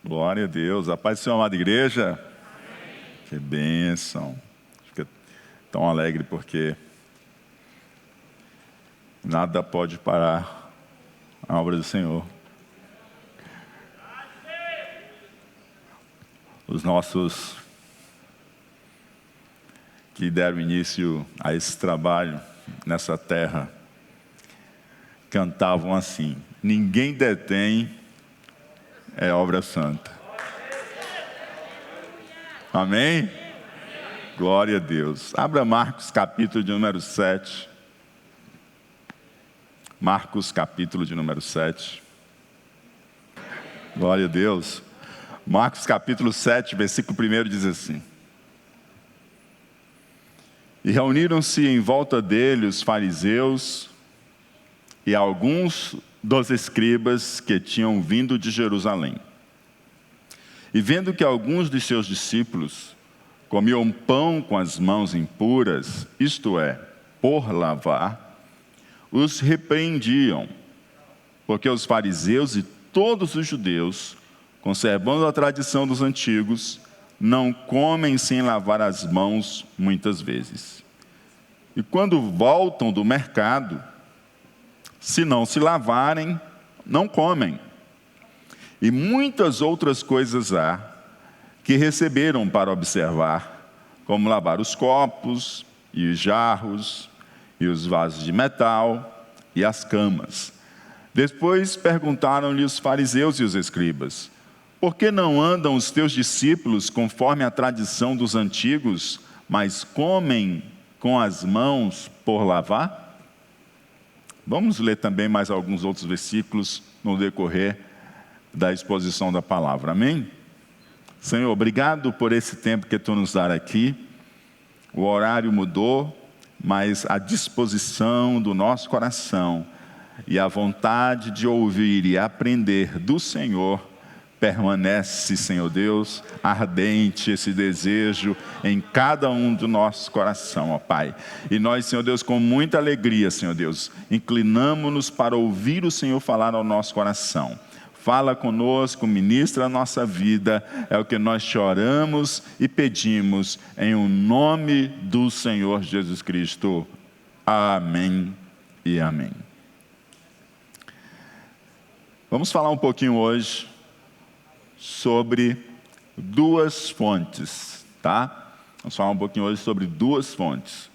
Glória a Deus. A paz do Senhor, amada igreja. Amém. Que bênção. Fico tão alegre porque nada pode parar a obra do Senhor. Os nossos que deram início a esse trabalho nessa terra cantavam assim: ninguém detém é obra santa. Amém? Glória a Deus. Abra Marcos capítulo de número 7. Marcos capítulo de número 7. Glória a Deus. Marcos capítulo 7, versículo 1 diz assim: E reuniram-se em volta dele os fariseus e alguns dos escribas que tinham vindo de Jerusalém. E vendo que alguns de seus discípulos comiam pão com as mãos impuras, isto é, por lavar, os repreendiam, porque os fariseus e todos os judeus, conservando a tradição dos antigos, não comem sem lavar as mãos muitas vezes. E quando voltam do mercado, se não se lavarem, não comem. E muitas outras coisas há que receberam para observar, como lavar os copos, e os jarros, e os vasos de metal, e as camas. Depois perguntaram-lhe os fariseus e os escribas: por que não andam os teus discípulos conforme a tradição dos antigos, mas comem com as mãos por lavar? Vamos ler também mais alguns outros versículos no decorrer da exposição da palavra, amém? Senhor, obrigado por esse tempo que Tu nos dá aqui. O horário mudou, mas a disposição do nosso coração e a vontade de ouvir e aprender do Senhor permanece, Senhor Deus, ardente esse desejo em cada um do nosso coração, ó Pai. E nós, Senhor Deus, com muita alegria, Senhor Deus, inclinamo-nos para ouvir o Senhor falar ao nosso coração. Fala conosco, ministra a nossa vida, é o que nós choramos e pedimos, em o nome do Senhor Jesus Cristo. Amém e amém. Vamos falar um pouquinho hoje sobre duas fontes, tá? Vamos falar um pouquinho hoje sobre duas fontes.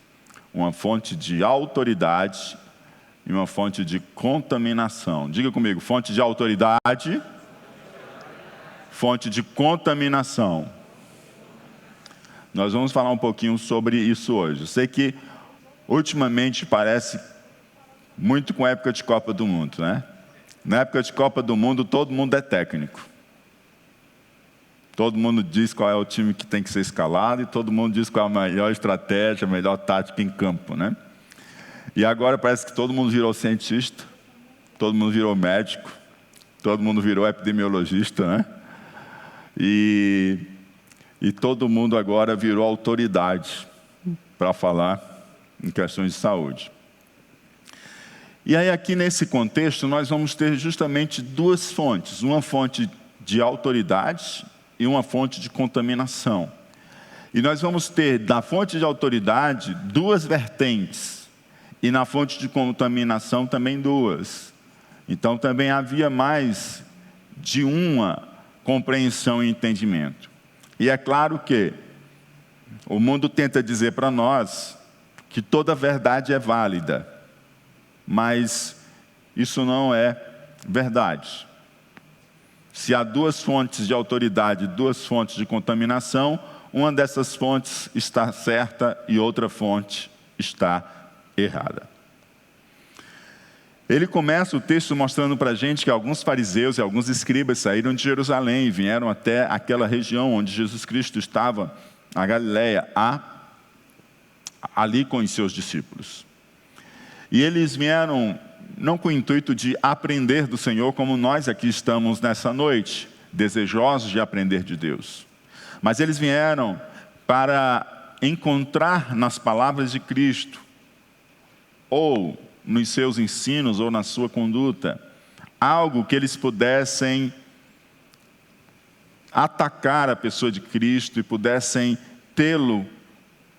Uma fonte de autoridade e uma fonte de contaminação. Diga comigo, fonte de autoridade, fonte de contaminação. Nós vamos falar um pouquinho sobre isso hoje. Eu sei que ultimamente parece muito com a época de Copa do Mundo, né? Na época de Copa do Mundo todo mundo é técnico. Todo mundo diz qual é o time que tem que ser escalado e todo mundo diz qual é a melhor estratégia, a melhor tática em campo, né? E agora parece que todo mundo virou cientista, todo mundo virou médico, todo mundo virou epidemiologista, né? E todo mundo agora virou autoridade para falar em questões de saúde. E aí aqui nesse contexto nós vamos ter justamente duas fontes, uma fonte de autoridade e uma fonte de contaminação. E nós vamos ter da fonte de autoridade duas vertentes, e na fonte de contaminação também duas. Então também havia mais de uma compreensão e entendimento. E é claro que o mundo tenta dizer para nós que toda verdade é válida, mas isso não é verdade. Se há duas fontes de autoridade e duas fontes de contaminação, uma dessas fontes está certa e outra fonte está errada. Ele começa o texto mostrando para a gente que alguns fariseus e alguns escribas saíram de Jerusalém e vieram até aquela região onde Jesus Cristo estava, a Galileia, ali com os seus discípulos. E eles vieram não com o intuito de aprender do Senhor, como nós aqui estamos nessa noite, desejosos de aprender de Deus. Mas eles vieram para encontrar nas palavras de Cristo, ou nos seus ensinos, ou na sua conduta, algo que eles pudessem atacar a pessoa de Cristo e pudessem tê-lo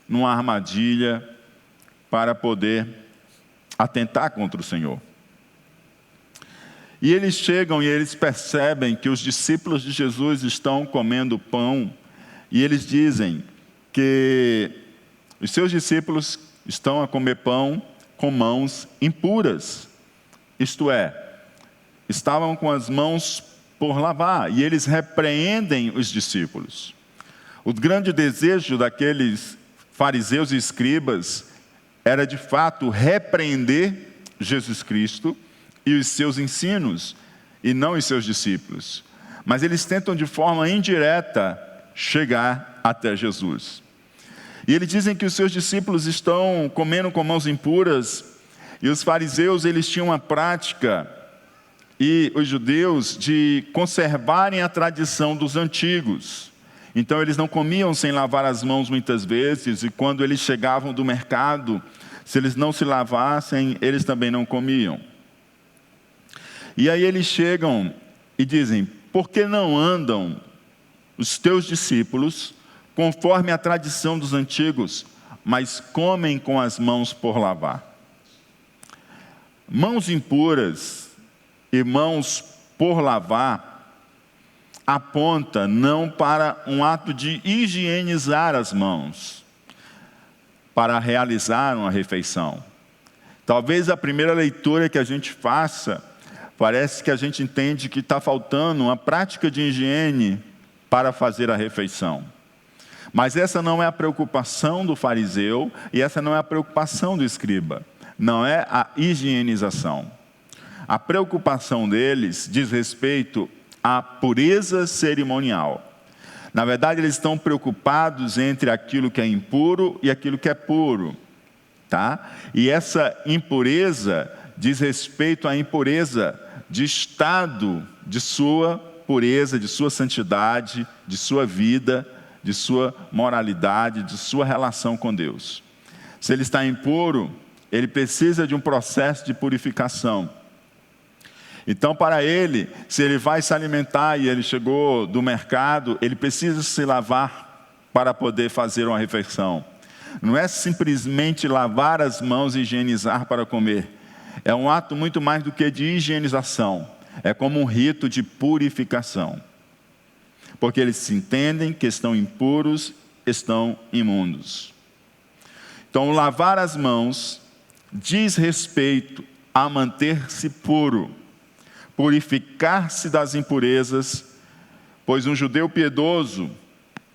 numa armadilha para poder atentar contra o Senhor. E eles chegam e eles percebem que os discípulos de Jesus estão comendo pão, e eles dizem que os seus discípulos estão a comer pão com mãos impuras. Isto é, estavam com as mãos por lavar, e eles repreendem os discípulos. O grande desejo daqueles fariseus e escribas era de fato repreender Jesus Cristo e os seus ensinos, e não os seus discípulos. Mas eles tentam de forma indireta chegar até Jesus. E eles dizem que os seus discípulos estão comendo com mãos impuras, e os fariseus eles tinham uma prática, e os judeus, de conservarem a tradição dos antigos. Então eles não comiam sem lavar as mãos muitas vezes, e quando eles chegavam do mercado, se eles não se lavassem, eles também não comiam. E aí eles chegam e dizem: por que não andam os teus discípulos conforme a tradição dos antigos, mas comem com as mãos por lavar? Mãos impuras e mãos por lavar aponta não para um ato de higienizar as mãos para realizar uma refeição. Talvez a primeira leitura que a gente faça, parece que a gente entende que está faltando uma prática de higiene para fazer a refeição. Mas essa não é a preocupação do fariseu e essa não é a preocupação do escriba. Não é a higienização. A preocupação deles diz respeito à pureza cerimonial. Na verdade, eles estão preocupados entre aquilo que é impuro e aquilo que é puro. Tá? E essa impureza diz respeito à impureza de estado de sua pureza, de sua santidade, de sua vida, de sua moralidade, de sua relação com Deus. Se ele está impuro, ele precisa de um processo de purificação. Então, para ele, se ele vai se alimentar e ele chegou do mercado, ele precisa se lavar para poder fazer uma refeição. Não é simplesmente lavar as mãos e higienizar para comer. É um ato muito mais do que de higienização. É como um rito de purificação. Porque eles se entendem que estão impuros, estão imundos. Então, lavar as mãos diz respeito a manter-se puro, purificar-se das impurezas, pois um judeu piedoso,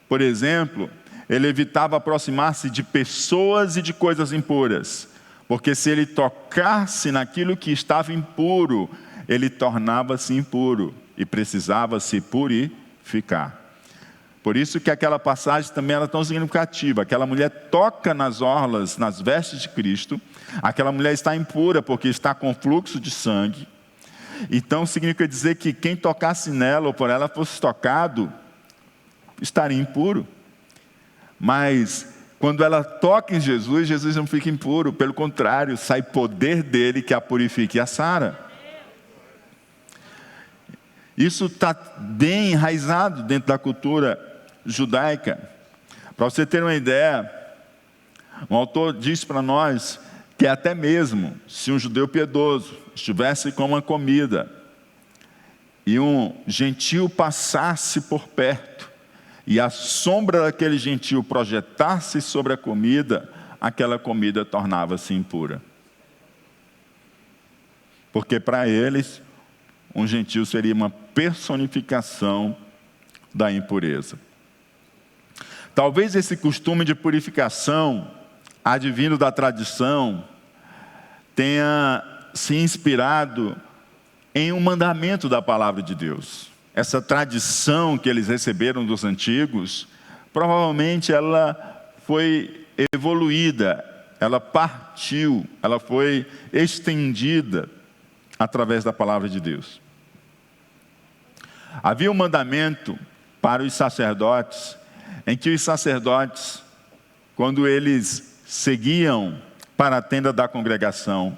por exemplo, ele evitava aproximar-se de pessoas e de coisas impuras, porque se ele tocasse naquilo que estava impuro, ele tornava-se impuro e precisava se purificar. Por isso que aquela passagem também era tão significativa. Aquela mulher toca nas orlas, nas vestes de Cristo. Aquela mulher está impura porque está com fluxo de sangue. Então significa dizer que quem tocasse nela ou por ela fosse tocado, estaria impuro. Mas quando ela toca em Jesus, Jesus não fica impuro. Pelo contrário, sai poder dele que a purifica e a sara. Isso está bem enraizado dentro da cultura judaica. Para você ter uma ideia, um autor diz para nós que até mesmo se um judeu piedoso estivesse com uma comida e um gentil passasse por perto e a sombra daquele gentil projetasse sobre a comida, aquela comida tornava-se impura. Porque para eles, um gentil seria uma personificação da impureza. Talvez esse costume de purificação, advindo da tradição, tenha se inspirado em um mandamento da palavra de Deus. Essa tradição que eles receberam dos antigos, provavelmente ela foi evoluída, ela partiu, ela foi estendida através da palavra de Deus. Havia um mandamento para os sacerdotes, em que os sacerdotes, quando eles seguiam para a tenda da congregação,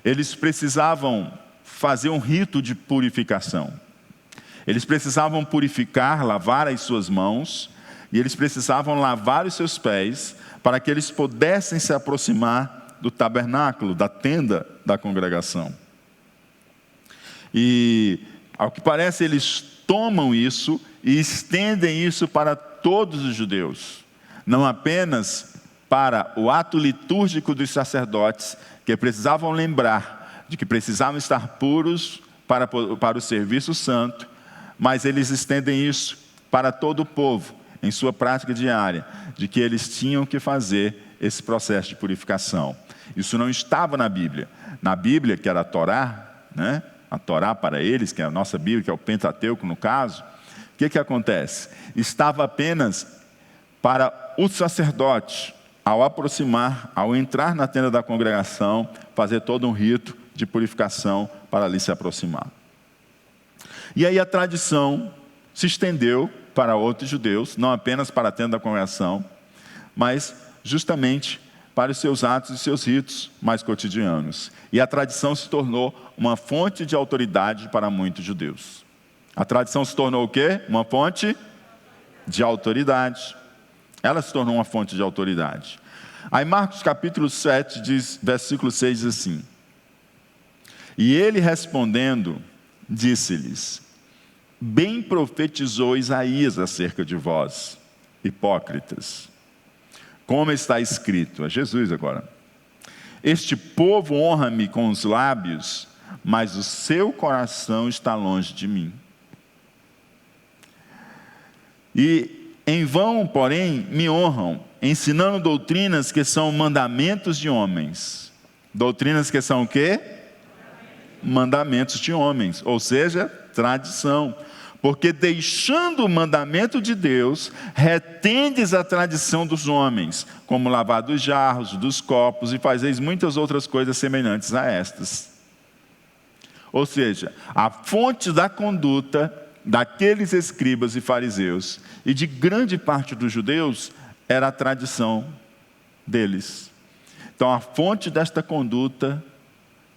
eles precisavam fazer um rito de purificação. Eles precisavam purificar, lavar as suas mãos, e eles precisavam lavar os seus pés, para que eles pudessem se aproximar do tabernáculo, da tenda da congregação. E, ao que parece, eles tomam isso e estendem isso para todos os judeus, não apenas para o ato litúrgico dos sacerdotes, que precisavam lembrar de que precisavam estar puros para o serviço santo, mas eles estendem isso para todo o povo, em sua prática diária, de que eles tinham que fazer esse processo de purificação. Isso não estava na Bíblia. Na Bíblia, que era a Torá, né? A Torá para eles, que é a nossa Bíblia, que é o Pentateuco no caso, o que acontece? Estava apenas para o sacerdote, ao aproximar, ao entrar na tenda da congregação, fazer todo um rito de purificação para ali se aproximar. E aí a tradição se estendeu para outros judeus, não apenas para a tenda da congregação, mas justamente para os seus atos e seus ritos mais cotidianos. E a tradição se tornou uma fonte de autoridade para muitos judeus. A tradição se tornou o quê? Uma fonte de autoridade. Ela se tornou uma fonte de autoridade. Aí Marcos capítulo 7, versículo 6 diz assim: E ele respondendo, disse-lhes: Bem profetizou Isaías acerca de vós, hipócritas. Como está escrito, é Jesus agora: Este povo honra-me com os lábios, mas o seu coração está longe de mim. E em vão, porém, me honram, ensinando doutrinas que são mandamentos de homens. Doutrinas que são o quê? Mandamentos de homens, ou seja, tradição. Porque deixando o mandamento de Deus, retendes a tradição dos homens, como lavar dos jarros, dos copos, e fazeis muitas outras coisas semelhantes a estas. Ou seja, a fonte da conduta daqueles escribas e fariseus, e de grande parte dos judeus, era a tradição deles. Então a fonte desta conduta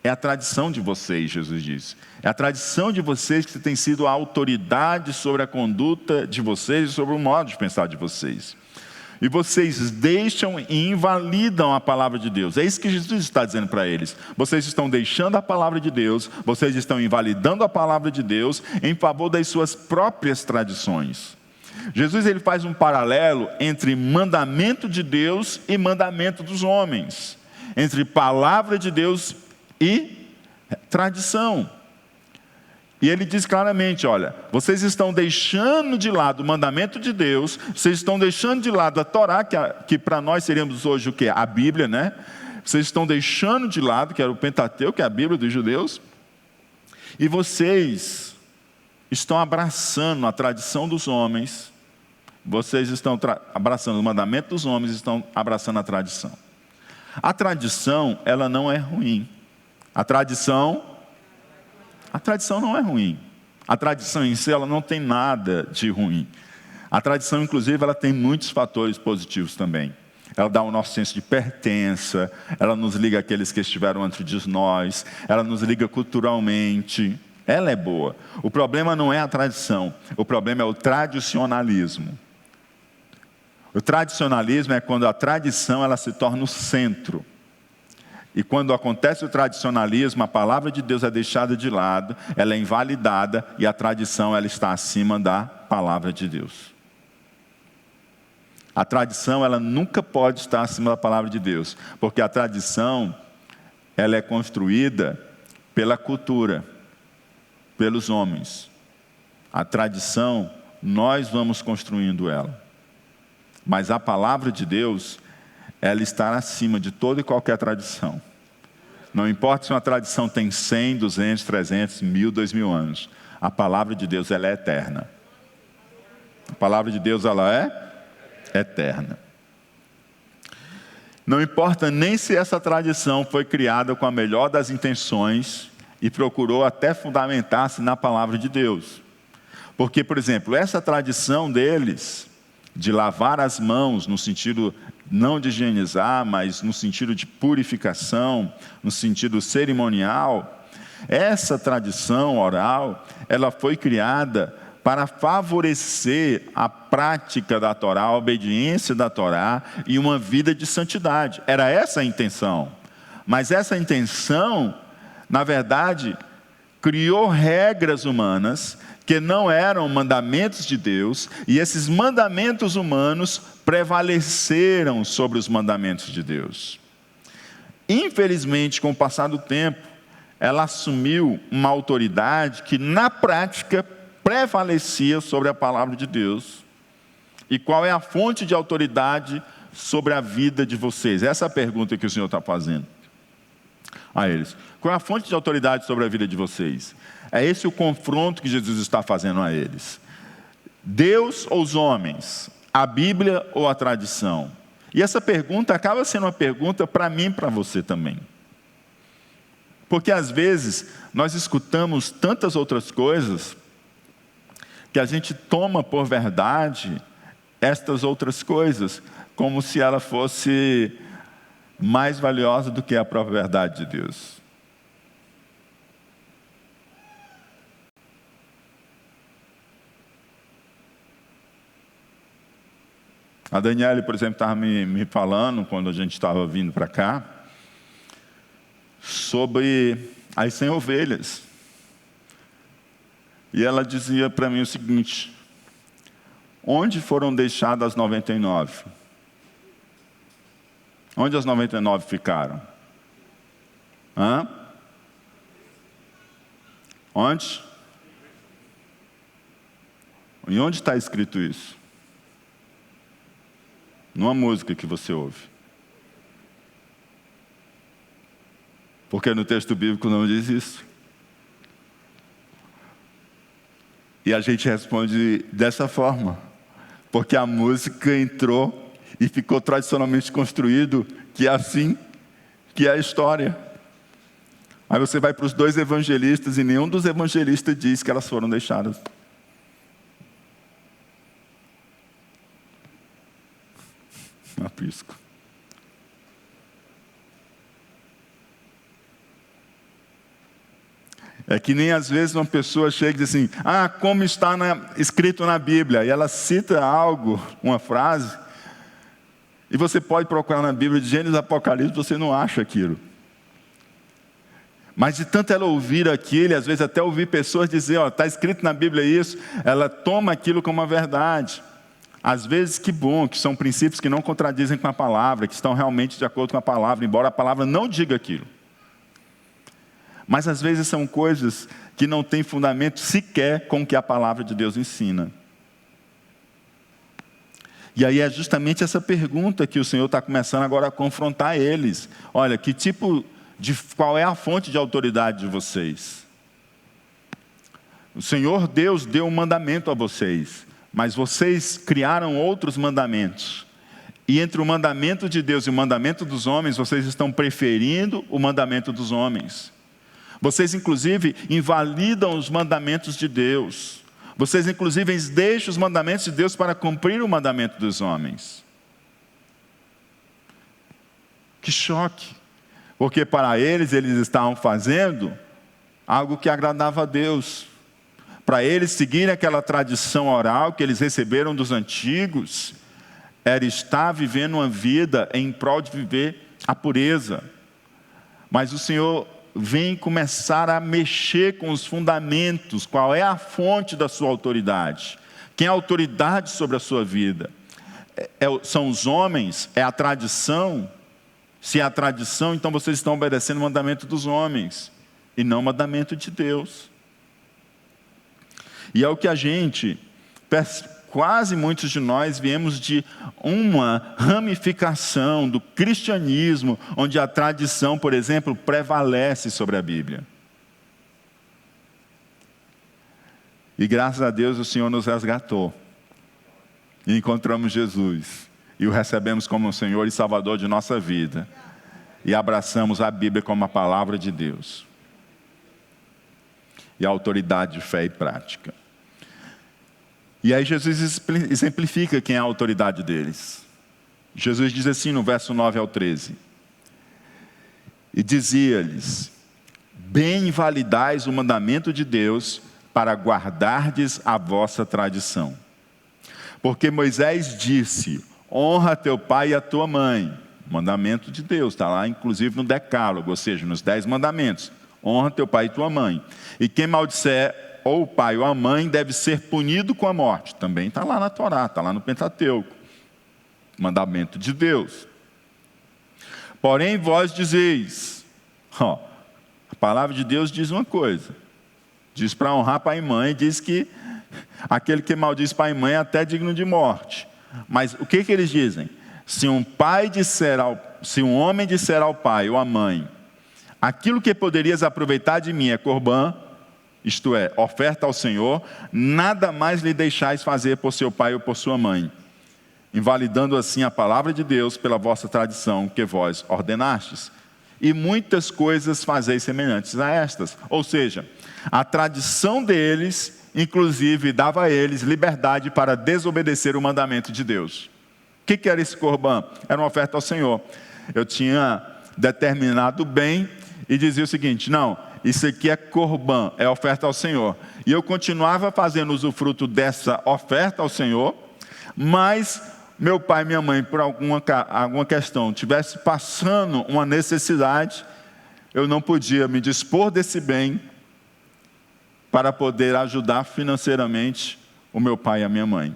é a tradição de vocês, Jesus disse. É a tradição de vocês que tem sido a autoridade sobre a conduta de vocês e sobre o modo de pensar de vocês. E vocês deixam e invalidam a palavra de Deus. É isso que Jesus está dizendo para eles. Vocês estão deixando a palavra de Deus, vocês estão invalidando a palavra de Deus em favor das suas próprias tradições. Jesus ele faz um paralelo entre mandamento de Deus e mandamento dos homens. Entre palavra de Deus e tradição. E ele diz claramente, olha, vocês estão deixando de lado o mandamento de Deus, vocês estão deixando de lado a Torá, que para nós seríamos hoje o quê? A Bíblia, né? Vocês estão deixando de lado, que era o Pentateuco, que é a Bíblia dos judeus, e vocês estão abraçando a tradição dos homens, vocês estão abraçando o mandamento dos homens, estão abraçando a tradição. A tradição, ela não é ruim. A tradição não é ruim. A tradição em si, ela não tem nada de ruim. A tradição, inclusive, ela tem muitos fatores positivos também. Ela dá o nosso senso de pertença, ela nos liga àqueles que estiveram antes de nós, ela nos liga culturalmente. Ela é boa. O problema não é a tradição, o problema é o tradicionalismo. O tradicionalismo é quando a tradição ela se torna o centro. E quando acontece o tradicionalismo, a palavra de Deus é deixada de lado, ela é invalidada e a tradição ela está acima da palavra de Deus. A tradição ela nunca pode estar acima da palavra de Deus, porque a tradição ela é construída pela cultura, pelos homens. A tradição, nós vamos construindo ela. Mas a palavra de Deus, ela está acima de toda e qualquer tradição. Não importa se uma tradição tem 100, 200, 300, 1000, 2000 anos. A palavra de Deus, ela é eterna. A palavra de Deus, ela é eterna. Não importa nem se essa tradição foi criada com a melhor das intenções e procurou até fundamentar-se na palavra de Deus. Porque, por exemplo, essa tradição deles, de lavar as mãos, no sentido não de higienizar, mas no sentido de purificação, no sentido cerimonial, Essa tradição oral, ela foi criada para favorecer a prática da Torá, a obediência da Torá e uma vida de santidade. Era essa a intenção. Mas essa intenção, na verdade, criou regras humanas que não eram mandamentos de Deus, e esses mandamentos humanos prevaleceram sobre os mandamentos de Deus. Infelizmente, com o passar do tempo, ela assumiu uma autoridade que, na prática, prevalecia sobre a palavra de Deus. E qual é a fonte de autoridade sobre a vida de vocês? Essa é a pergunta que o Senhor está fazendo a eles. Qual é a fonte de autoridade sobre a vida de vocês? É esse o confronto que Jesus está fazendo a eles. Deus ou os homens? A Bíblia ou a tradição? E essa pergunta acaba sendo uma pergunta para mim e para você também. Porque às vezes nós escutamos tantas outras coisas que a gente toma por verdade estas outras coisas, como se ela fosse mais valiosa do que a própria verdade de Deus. A Daniele, por exemplo, estava me falando, quando a gente estava vindo para cá, sobre as 100 ovelhas. E ela dizia para mim o seguinte: onde foram deixadas as 99? Onde as 99 ficaram? Onde? E onde está escrito isso? Numa música que você ouve. Porque no texto bíblico não diz isso. E a gente responde dessa forma. Porque a música entrou e ficou tradicionalmente construído que é assim, que é a história. Aí você vai para os 2 evangelistas e nenhum dos evangelistas diz que elas foram deixadas. Aprisco. É que nem às vezes uma pessoa chega e diz assim: como está escrito na Bíblia, e ela cita algo, uma frase, e você pode procurar na Bíblia de Gênesis e Apocalipse, você não acha aquilo. Mas de tanto ela ouvir aquilo, e às vezes até ouvir pessoas dizer: está escrito na Bíblia isso, ela toma aquilo como uma verdade. Às vezes, que bom, que são princípios que não contradizem com a palavra, que estão realmente de acordo com a palavra, embora a palavra não diga aquilo. Mas às vezes são coisas que não têm fundamento sequer com o que a palavra de Deus ensina. E aí é justamente essa pergunta que o Senhor está começando agora a confrontar eles. Olha, qual é a fonte de autoridade de vocês? O Senhor Deus deu um mandamento a vocês, mas vocês criaram outros mandamentos. E entre o mandamento de Deus e o mandamento dos homens, vocês estão preferindo o mandamento dos homens. Vocês, inclusive, invalidam os mandamentos de Deus. Vocês, inclusive, deixam os mandamentos de Deus para cumprir o mandamento dos homens. Que choque! Porque para eles estavam fazendo algo que agradava a Deus. Para eles seguirem aquela tradição oral que eles receberam dos antigos, era estar vivendo uma vida em prol de viver a pureza. Mas o Senhor vem começar a mexer com os fundamentos. Qual é a fonte da sua autoridade? Quem é a autoridade sobre a sua vida? São os homens? É a tradição? Se é a tradição, então vocês estão obedecendo o mandamento dos homens e não o mandamento de Deus. E é o que quase muitos de nós viemos de uma ramificação do cristianismo, onde a tradição, por exemplo, prevalece sobre a Bíblia. E graças a Deus o Senhor nos resgatou. E encontramos Jesus. E o recebemos como o Senhor e Salvador de nossa vida. E abraçamos a Bíblia como a palavra de Deus. E a autoridade de fé e prática. E aí Jesus exemplifica quem é a autoridade deles. Jesus diz assim no verso 9 ao 13. E dizia-lhes: bem invalidais o mandamento de Deus para guardardes a vossa tradição. Porque Moisés disse, honra teu pai e a tua mãe. Mandamento de Deus, está lá inclusive no Decálogo, ou seja, nos 10 mandamentos. Honra teu pai e tua mãe. E quem maldisser ou o pai ou a mãe deve ser punido com a morte. Também está lá na Torá, está lá no Pentateuco. Mandamento de Deus. Porém vós dizeis, a palavra de Deus diz uma coisa. Diz para honrar pai e mãe, diz que aquele que maldiz pai e mãe é até digno de morte. Mas o que eles dizem? Se um homem disser ao pai ou à mãe, aquilo que poderias aproveitar de mim é corbã, isto é, oferta ao Senhor, nada mais lhe deixais fazer por seu pai ou por sua mãe, invalidando assim a palavra de Deus pela vossa tradição que vós ordenastes. E muitas coisas fazeis semelhantes a estas. Ou seja, a tradição deles, inclusive, dava a eles liberdade para desobedecer o mandamento de Deus. O que era esse corbã? Era uma oferta ao Senhor. Eu tinha determinado bem e dizia o seguinte, não, isso aqui é corbã, é oferta ao Senhor. E eu continuava fazendo usufruto dessa oferta ao Senhor, mas meu pai e minha mãe, por alguma questão, estivesse passando uma necessidade, eu não podia me dispor desse bem para poder ajudar financeiramente o meu pai e a minha mãe.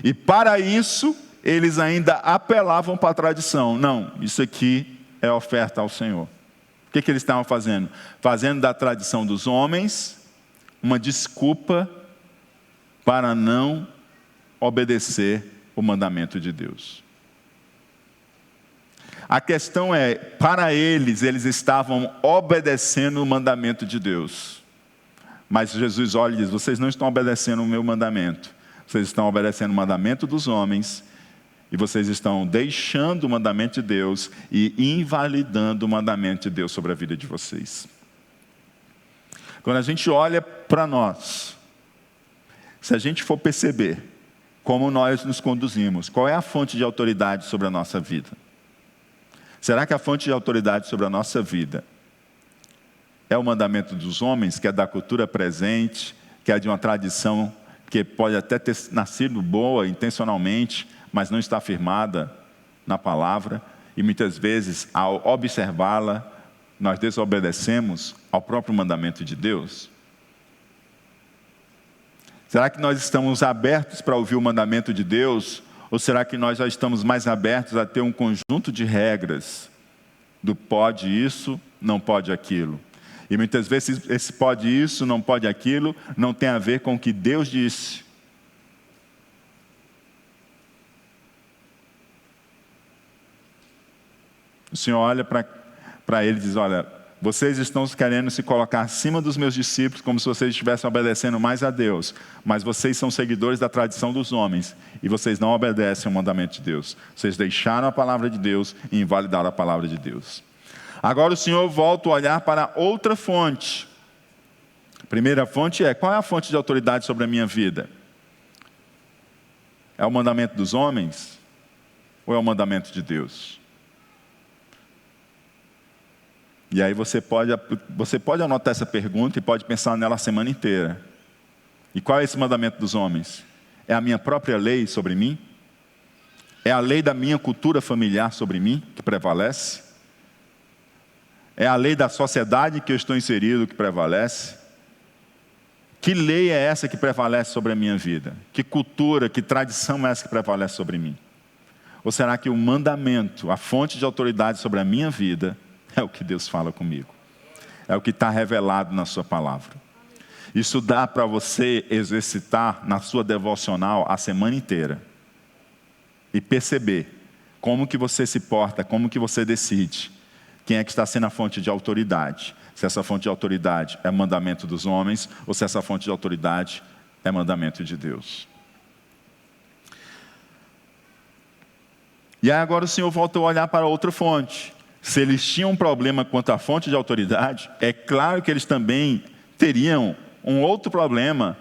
E para isso, eles ainda apelavam para a tradição. Não, isso aqui é oferta ao Senhor. O que eles estavam fazendo? Fazendo da tradição dos homens uma desculpa para não obedecer o mandamento de Deus. A questão é, para eles estavam obedecendo o mandamento de Deus. Mas Jesus olha e diz, vocês não estão obedecendo o meu mandamento. Vocês estão obedecendo o mandamento dos homens e vocês estão deixando o mandamento de Deus e invalidando o mandamento de Deus sobre a vida de vocês. Quando a gente olha para nós, se a gente for perceber como nós nos conduzimos, qual é a fonte de autoridade sobre a nossa vida? Será que a fonte de autoridade sobre a nossa vida é o mandamento dos homens, que é da cultura presente, que é de uma tradição que pode até ter nascido boa intencionalmente, mas não está firmada na palavra, e muitas vezes, ao observá-la, nós desobedecemos ao próprio mandamento de Deus? Será que nós estamos abertos para ouvir o mandamento de Deus? Ou será que nós já estamos mais abertos a ter um conjunto de regras do pode isso, não pode aquilo? E muitas vezes esse pode isso, não pode aquilo, não tem a ver com o que Deus disse. O Senhor olha para ele e diz, olha, vocês estão querendo se colocar acima dos meus discípulos como se vocês estivessem obedecendo mais a Deus. Mas vocês são seguidores da tradição dos homens e vocês não obedecem ao mandamento de Deus. Vocês deixaram a palavra de Deus e invalidaram a palavra de Deus. Agora o Senhor volta a olhar para outra fonte. A primeira fonte é, qual é a fonte de autoridade sobre a minha vida? É o mandamento dos homens ou é o mandamento de Deus? E aí você pode anotar essa pergunta e pode pensar nela a semana inteira. E qual é esse mandamento dos homens? É a minha própria lei sobre mim? É a lei da minha cultura familiar sobre mim que prevalece? É a lei da sociedade que eu estou inserido que prevalece? Que lei é essa que prevalece sobre a minha vida? Que cultura, que tradição é essa que prevalece sobre mim? Ou será que o mandamento, a fonte de autoridade sobre a minha vida, é o que Deus fala comigo? É o que está revelado na sua palavra. Isso dá para você exercitar na sua devocional a semana inteira. E perceber como que você se porta, como que você decide. Quem é que está sendo a fonte de autoridade? Se essa fonte de autoridade é mandamento dos homens, ou se essa fonte de autoridade é mandamento de Deus. E aí agora o Senhor volta a olhar para outra fonte. Se eles tinham um problema quanto à fonte de autoridade, é claro que eles também teriam um outro problema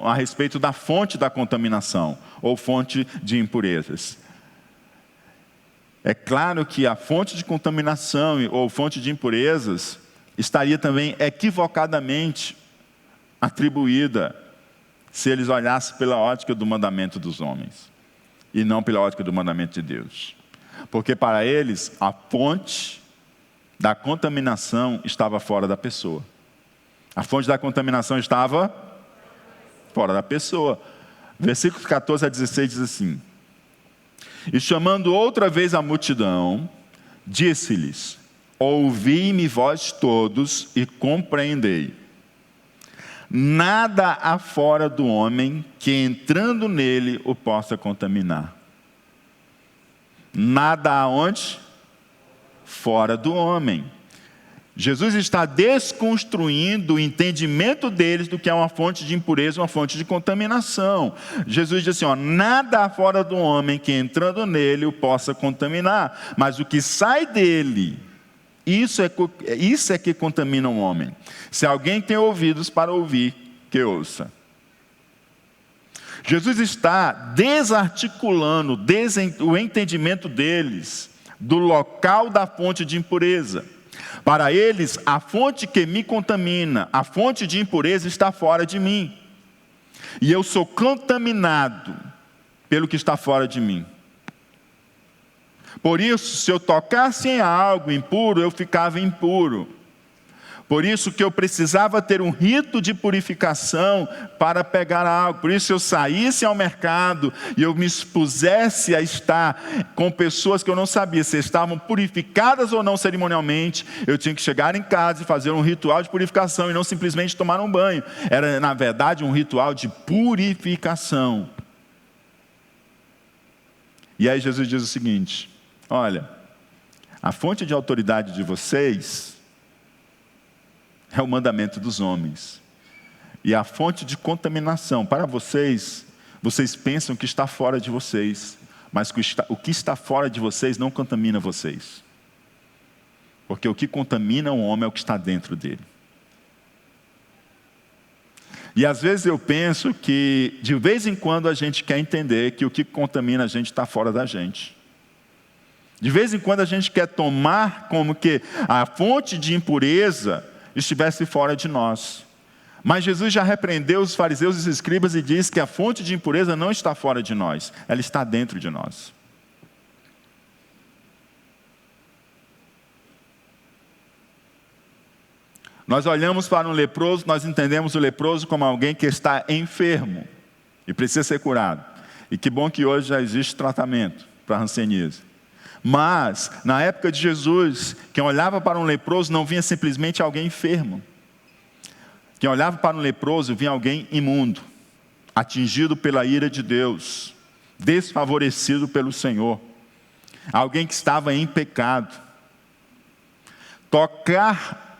a respeito da fonte da contaminação, ou fonte de impurezas. É claro que a fonte de contaminação ou fonte de impurezas estaria também equivocadamente atribuída se eles olhassem pela ótica do mandamento dos homens e não pela ótica do mandamento de Deus. Porque para eles, a fonte da contaminação estava fora da pessoa. A fonte da contaminação estava fora da pessoa. Versículos 14 a 16 diz assim: E chamando outra vez a multidão, disse-lhes: Ouvi-me vós todos e compreendei. Nada há fora do homem que entrando nele o possa contaminar. Nada há onde? Fora do homem. Jesus está desconstruindo o entendimento deles do que é uma fonte de impureza, uma fonte de contaminação. Jesus diz assim, nada há fora do homem que entrando nele o possa contaminar, mas o que sai dele, isso é que contamina o homem. Se alguém tem ouvidos para ouvir, que ouça. Jesus está desarticulando o entendimento deles do local da fonte de impureza. Para eles, a fonte que me contamina, a fonte de impureza está fora de mim. E eu sou contaminado pelo que está fora de mim. Por isso, se eu tocasse em algo impuro, eu ficava impuro. Por isso que eu precisava ter um rito de purificação para pegar algo. Por isso, se eu saísse ao mercado e eu me expusesse a estar com pessoas que eu não sabia se estavam purificadas ou não cerimonialmente, eu tinha que chegar em casa e fazer um ritual de purificação e não simplesmente tomar um banho. Era, na verdade, um ritual de purificação. E aí Jesus diz o seguinte: olha, a fonte de autoridade de vocês é o mandamento dos homens. E a fonte de contaminação para vocês, vocês pensam que está fora de vocês, mas o que está fora de vocês não contamina vocês. Porque o que contamina o homem é o que está dentro dele. E às vezes eu penso que, de vez em quando, a gente quer entender que o que contamina a gente está fora da gente. De vez em quando a gente quer tomar como que a fonte de impureza estivesse fora de nós. Mas Jesus já repreendeu os fariseus e os escribas e diz que a fonte de impureza não está fora de nós, ela está dentro de nós. Nós olhamos para um leproso, nós entendemos o leproso como alguém que está enfermo e precisa ser curado. E que bom que hoje já existe tratamento para a hanseníase. Mas, na época de Jesus, quem olhava para um leproso não vinha simplesmente alguém enfermo. Quem olhava para um leproso vinha alguém imundo, atingido pela ira de Deus, desfavorecido pelo Senhor. Alguém que estava em pecado. Tocar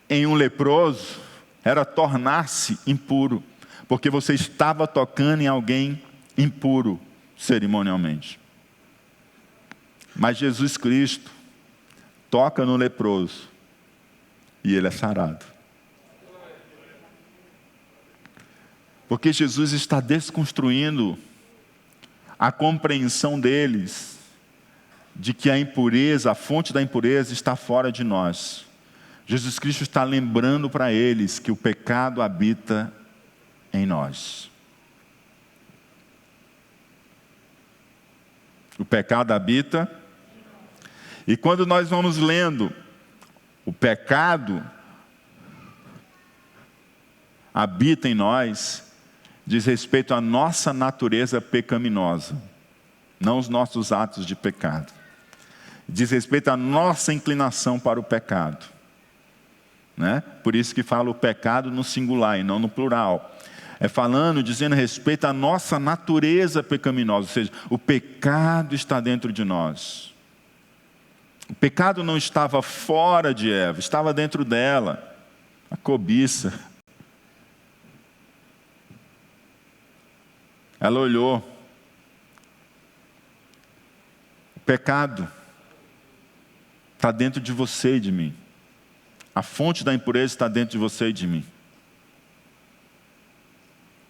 em um leproso era tornar-se impuro, porque você estava tocando em alguém impuro cerimonialmente. Mas Jesus Cristo toca no leproso e ele é sarado. Porque Jesus está desconstruindo a compreensão deles de que a impureza, a fonte da impureza está fora de nós. Jesus Cristo está lembrando para eles que o pecado habita em nós. O pecado habita. E quando nós vamos lendo, o pecado habita em nós, diz respeito à nossa natureza pecaminosa, não os nossos atos de pecado. Diz respeito à nossa inclinação para o pecado. Né? Por isso que fala o pecado no singular e não no plural. É falando, dizendo respeito à nossa natureza pecaminosa, ou seja, o pecado está dentro de nós. O pecado não estava fora de Eva, estava dentro dela. A cobiça. Ela olhou. O pecado está dentro de você e de mim. A fonte da impureza está dentro de você e de mim.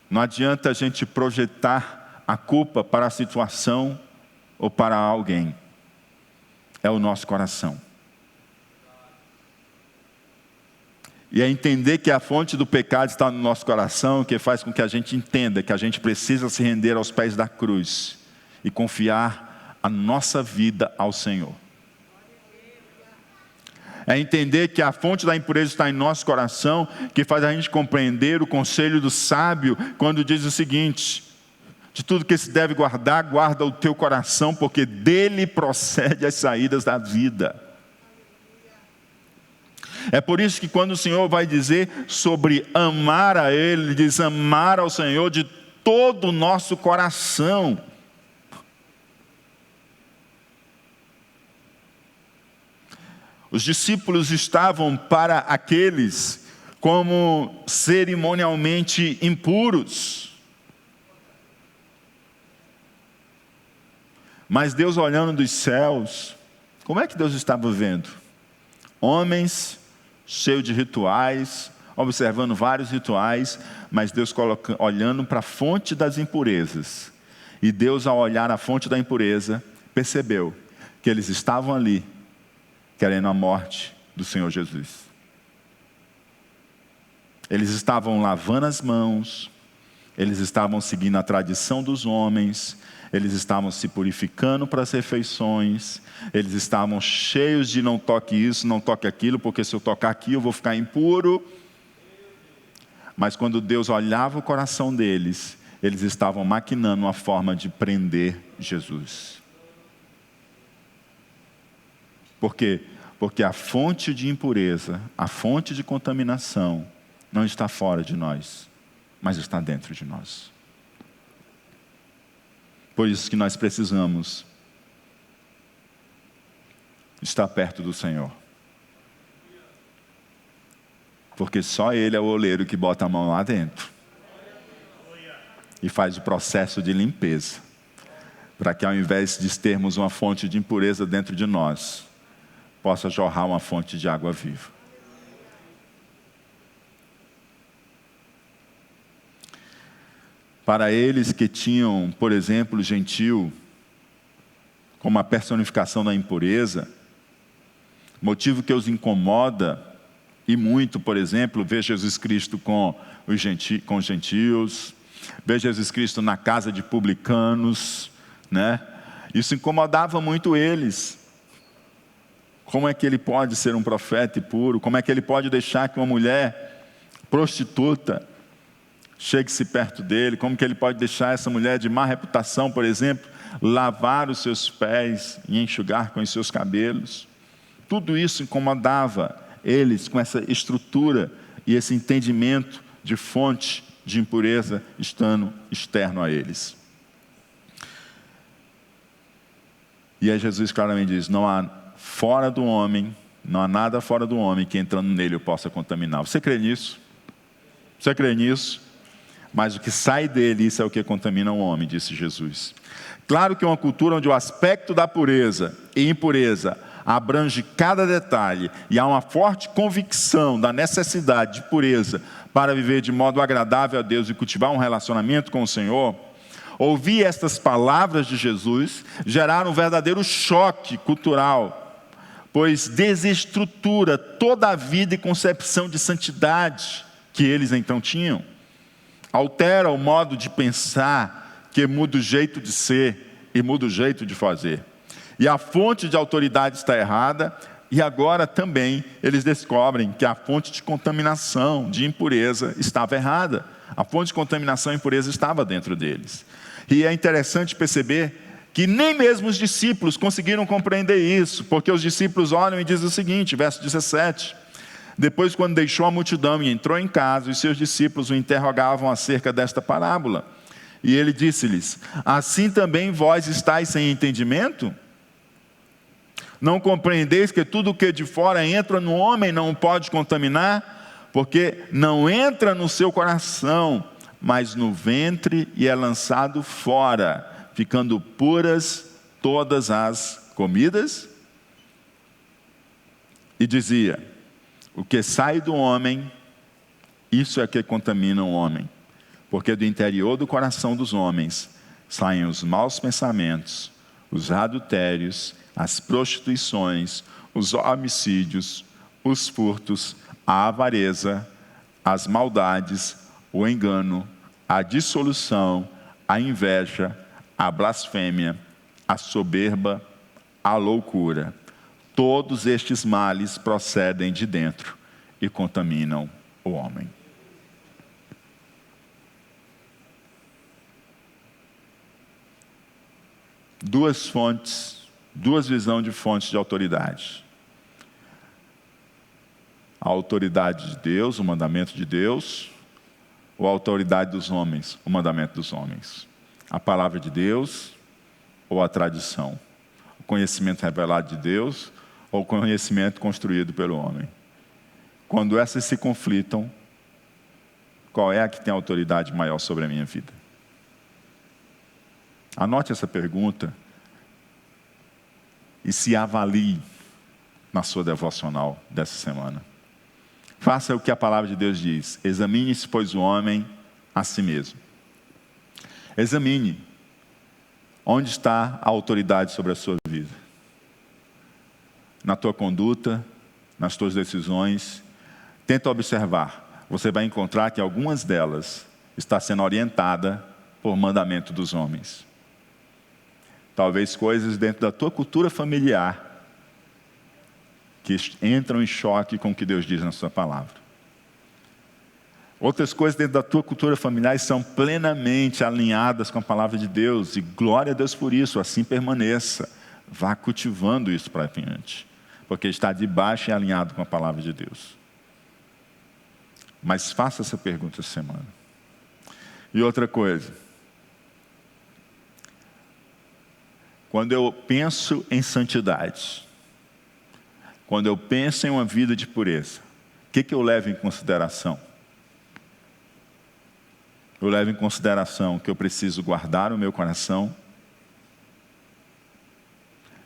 Não adianta a gente projetar a culpa para a situação ou para alguém. É o nosso coração. E é entender que a fonte do pecado está no nosso coração, que faz com que a gente entenda que a gente precisa se render aos pés da cruz e confiar a nossa vida ao Senhor. É entender que a fonte da impureza está em nosso coração, que faz a gente compreender o conselho do sábio, quando diz o seguinte: de tudo que se deve guardar, guarda o teu coração, porque dele procede as saídas da vida. É por isso que quando o Senhor vai dizer sobre amar a Ele, Ele diz amar ao Senhor de todo o nosso coração. Os discípulos estavam para aqueles como cerimonialmente impuros. Mas Deus, olhando dos céus, como é que Deus estava vendo? Homens cheios de rituais, observando vários rituais, mas Deus olhando para a fonte das impurezas. E Deus, ao olhar a fonte da impureza, percebeu que eles estavam ali querendo a morte do Senhor Jesus. Eles estavam lavando as mãos, eles estavam seguindo a tradição dos homens, eles estavam se purificando para as refeições, eles estavam cheios de não toque isso, não toque aquilo, porque se eu tocar aqui eu vou ficar impuro. Mas quando Deus olhava o coração deles, eles estavam maquinando uma forma de prender Jesus. Por quê? Porque a fonte de impureza, a fonte de contaminação, não está fora de nós, mas está dentro de nós. Por isso que nós precisamos estar perto do Senhor. Porque só Ele é o oleiro que bota a mão lá dentro e faz o processo de limpeza, para que ao invés de termos uma fonte de impureza dentro de nós, possa jorrar uma fonte de água viva. Para eles que tinham, por exemplo, o gentil como a personificação da impureza, motivo que os incomoda, e muito, por exemplo, ver Jesus Cristo com os gentios, ver Jesus Cristo na casa de publicanos, né? Isso incomodava muito eles. Como é que ele pode ser um profeta e puro? Como é que ele pode deixar que uma mulher prostituta chegue-se perto dele? Como que ele pode deixar essa mulher de má reputação, por exemplo, lavar os seus pés e enxugar com os seus cabelos? Tudo isso incomodava eles, com essa estrutura e esse entendimento de fonte de impureza estando externo a eles. E aí Jesus claramente diz: não há fora do homem, não há nada fora do homem que entrando nele eu possa contaminar. Você crê nisso? Você crê nisso? Mas o que sai dele, isso é o que contamina o homem, disse Jesus. Claro que uma cultura onde o aspecto da pureza e impureza abrange cada detalhe e há uma forte convicção da necessidade de pureza para viver de modo agradável a Deus e cultivar um relacionamento com o Senhor, ouvir estas palavras de Jesus geraram um verdadeiro choque cultural, pois desestrutura toda a vida e concepção de santidade que eles então tinham. Altera o modo de pensar, que muda o jeito de ser e muda o jeito de fazer. E a fonte de autoridade está errada, e agora também eles descobrem que a fonte de contaminação, de impureza, estava errada. A fonte de contaminação e impureza estava dentro deles. E é interessante perceber que nem mesmo os discípulos conseguiram compreender isso, porque os discípulos olham e dizem o seguinte, verso 17... Depois, quando deixou a multidão e entrou em casa, os seus discípulos o interrogavam acerca desta parábola. E ele disse-lhes: assim também vós estáis sem entendimento? Não compreendeis que tudo o que de fora entra no homem não o pode contaminar? Porque não entra no seu coração, mas no ventre e é lançado fora, ficando puras todas as comidas? E dizia: o que sai do homem, isso é que contamina o homem. Porque do interior do coração dos homens saem os maus pensamentos, os adultérios, as prostituições, os homicídios, os furtos, a avareza, as maldades, o engano, a dissolução, a inveja, a blasfêmia, a soberba, a loucura. Todos estes males procedem de dentro e contaminam o homem. Duas visões de fontes de autoridade. A autoridade de Deus, o mandamento de Deus, ou a autoridade dos homens, o mandamento dos homens. A palavra de Deus ou a tradição. O conhecimento revelado de Deus ou o conhecimento construído pelo homem. Quando essas se conflitam, qual é a que tem autoridade maior sobre a minha vida? Anote essa pergunta e se avalie na sua devocional dessa semana. Faça o que a palavra de Deus diz. Examine-se, pois, o homem a si mesmo. Examine onde está a autoridade sobre a sua vida. Na tua conduta, nas tuas decisões. Tenta observar. Você vai encontrar que algumas delas estão sendo orientadas por mandamento dos homens. Talvez coisas dentro da tua cultura familiar que entram em choque com o que Deus diz na sua palavra. Outras coisas dentro da tua cultura familiar são plenamente alinhadas com a palavra de Deus. E glória a Deus por isso, assim permaneça. Vá cultivando isso para frente. Porque está debaixo e alinhado com a palavra de Deus. Mas faça essa pergunta essa semana. E outra coisa. Quando eu penso em santidade, quando eu penso em uma vida de pureza, o que eu levo em consideração? Eu levo em consideração que eu preciso guardar o meu coração,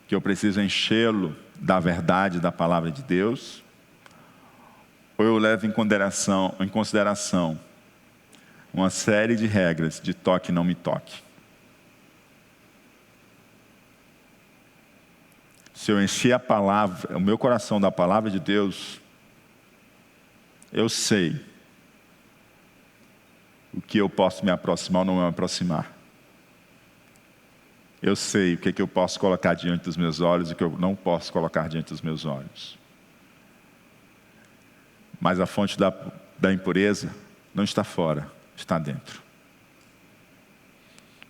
que eu preciso enchê-lo da verdade da palavra de Deus, ou eu levo em consideração uma série de regras de toque e não me toque? Se eu encher o meu coração da palavra de Deus, eu sei o que eu posso me aproximar ou não me aproximar. Eu sei o que eu posso colocar diante dos meus olhos e o que eu não posso colocar diante dos meus olhos. Mas a fonte da impureza não está fora, está dentro.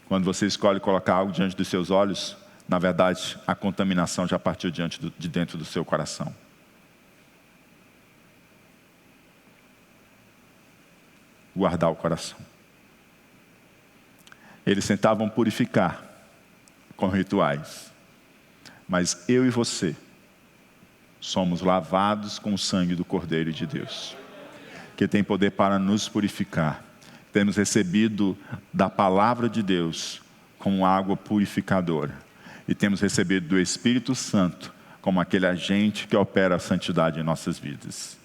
Quando você escolhe colocar algo diante dos seus olhos, na verdade, a contaminação já partiu de dentro do seu coração. Guardar o coração. Eles tentavam purificar com rituais. Mas eu e você somos lavados com o sangue do Cordeiro de Deus, que tem poder para nos purificar. Temos recebido da palavra de Deus como água purificadora. E temos recebido do Espírito Santo como aquele agente que opera a santidade em nossas vidas.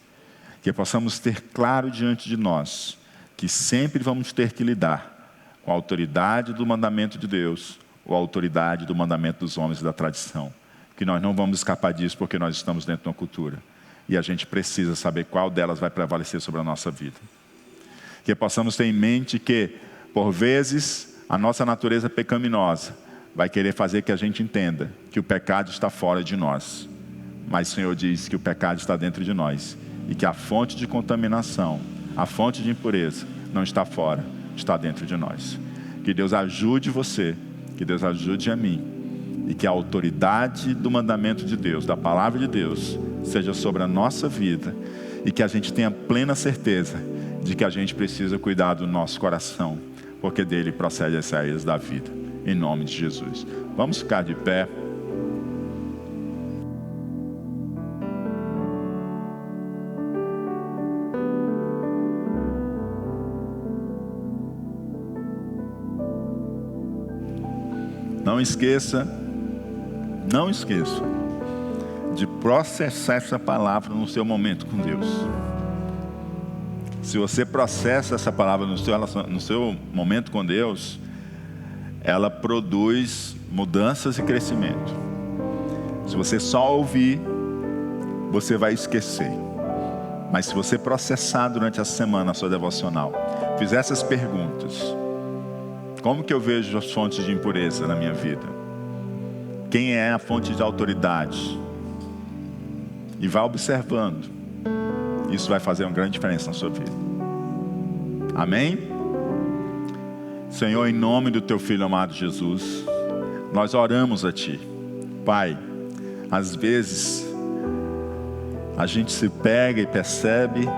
Que possamos ter claro diante de nós que sempre vamos ter que lidar com a autoridade do mandamento de Deus ou a autoridade do mandamento dos homens e da tradição. Que nós não vamos escapar disso porque nós estamos dentro de uma cultura. E a gente precisa saber qual delas vai prevalecer sobre a nossa vida. Que possamos ter em mente que, por vezes, a nossa natureza pecaminosa vai querer fazer que a gente entenda que o pecado está fora de nós. Mas o Senhor diz que o pecado está dentro de nós. E que a fonte de contaminação, a fonte de impureza, não está fora, está dentro de nós. Que Deus ajude você, que Deus ajude a mim. E que a autoridade do mandamento de Deus, da palavra de Deus, seja sobre a nossa vida. E que a gente tenha plena certeza de que a gente precisa cuidar do nosso coração. Porque dele procede as saídas da vida. Em nome de Jesus. Vamos ficar de pé. Não esqueça de processar essa palavra no seu momento com Deus. Se você processa essa palavra no seu momento com Deus, ela produz mudanças e crescimento. Se você só ouvir, você vai esquecer. Mas se você processar durante a semana a sua devocional, fizer essas perguntas: como que eu vejo as fontes de impureza na minha vida? Quem é a fonte de autoridade? E vai observando. Isso vai fazer uma grande diferença na sua vida. Amém? Senhor, em nome do Teu Filho amado Jesus, nós oramos a Ti. Pai, às vezes a gente se pega e percebe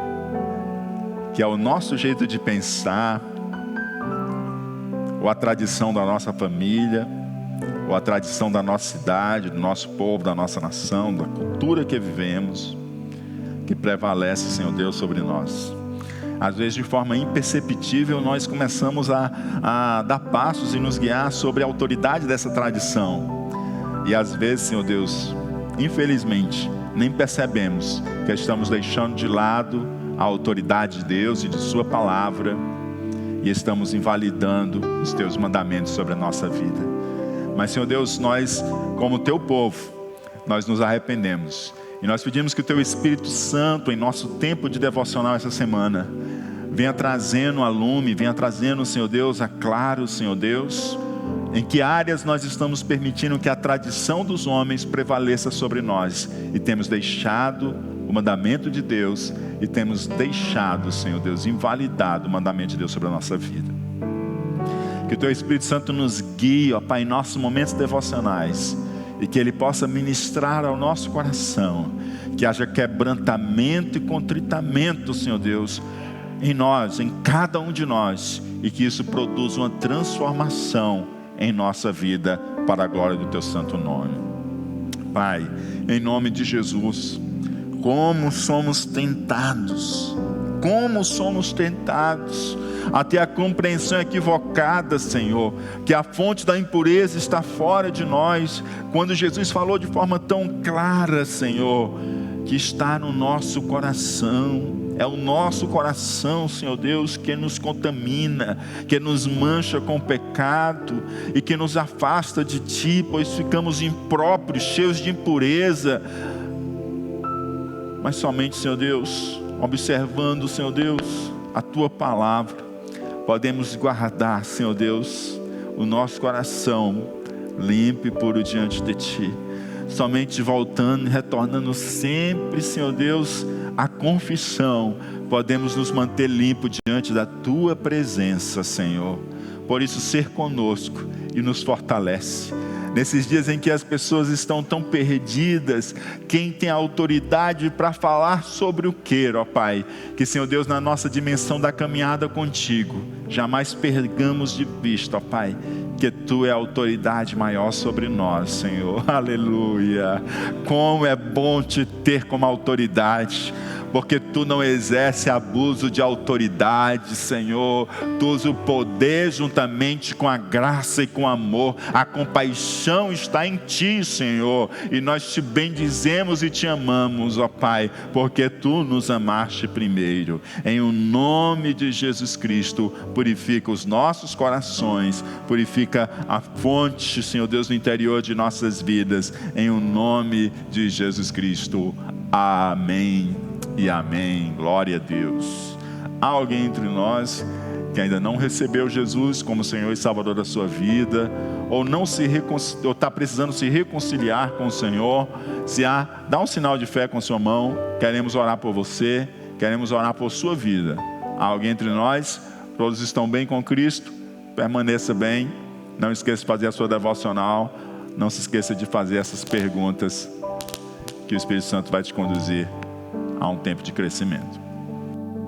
que é o nosso jeito de pensar, ou a tradição da nossa família, ou a tradição da nossa cidade, do nosso povo, da nossa nação, da cultura que vivemos, que prevalece, Senhor Deus, sobre nós. Às vezes, de forma imperceptível, nós começamos a dar passos e nos guiar sobre a autoridade dessa tradição. E às vezes, Senhor Deus, infelizmente, nem percebemos que estamos deixando de lado a autoridade de Deus e de Sua palavra, e estamos invalidando os Teus mandamentos sobre a nossa vida. Mas, Senhor Deus, nós, como Teu povo, nós nos arrependemos. E nós pedimos que o Teu Espírito Santo, em nosso tempo de devocional essa semana, venha trazendo a lume, venha trazendo, Senhor Deus, a claro, Senhor Deus, em que áreas nós estamos permitindo que a tradição dos homens prevaleça sobre nós, e temos deixado o mandamento de Deus, e temos deixado, Senhor Deus, invalidado o mandamento de Deus sobre a nossa vida. Que o Teu Espírito Santo nos guie, ó Pai, em nossos momentos devocionais, e que Ele possa ministrar ao nosso coração, que haja quebrantamento e contritamento, Senhor Deus, em nós, em cada um de nós, e que isso produza uma transformação em nossa vida, para a glória do Teu santo nome. Pai, em nome de Jesus, como somos tentados até a compreensão equivocada, Senhor, que a fonte da impureza está fora de nós, quando Jesus falou de forma tão clara, Senhor, que está no nosso coração. É o nosso coração, Senhor Deus, que nos contamina, que nos mancha com pecado e que nos afasta de Ti, pois ficamos impróprios, cheios de impureza. Mas somente, Senhor Deus, observando, Senhor Deus, a Tua palavra, podemos guardar, Senhor Deus, o nosso coração limpo e puro diante de Ti. Somente voltando e retornando sempre, Senhor Deus, à confissão, podemos nos manter limpos diante da Tua presença, Senhor. Por isso, ser conosco e nos fortalece. Nesses dias em que as pessoas estão tão perdidas, quem tem autoridade para falar sobre o que, ó Pai? Que, Senhor Deus, na nossa dimensão da caminhada contigo, jamais percamos de vista, ó Pai, que Tu é a autoridade maior sobre nós, Senhor. Aleluia! Como é bom Te ter como autoridade, porque Tu não exerce abuso de autoridade, Senhor. Tu usa o poder juntamente com a graça e com o amor. A compaixão está em Ti, Senhor, e nós Te bendizemos e Te amamos, ó Pai, porque Tu nos amaste primeiro. Em o nome de Jesus Cristo, purifica os nossos corações, purifica a fonte, Senhor Deus, no interior de nossas vidas, em o nome de Jesus Cristo. Amém e amém. Glória a Deus. Há alguém entre nós que ainda não recebeu Jesus como Senhor e Salvador da sua vida, ou ou está precisando se reconciliar com o Senhor? Se há, dá um sinal de fé com sua mão. Queremos orar por você, queremos orar por sua vida. Há alguém entre nós? Todos estão bem com Cristo? Permaneça bem. Não esqueça de fazer a sua devocional. Não se esqueça de fazer essas perguntas, que o Espírito Santo vai te conduzir a um tempo de crescimento.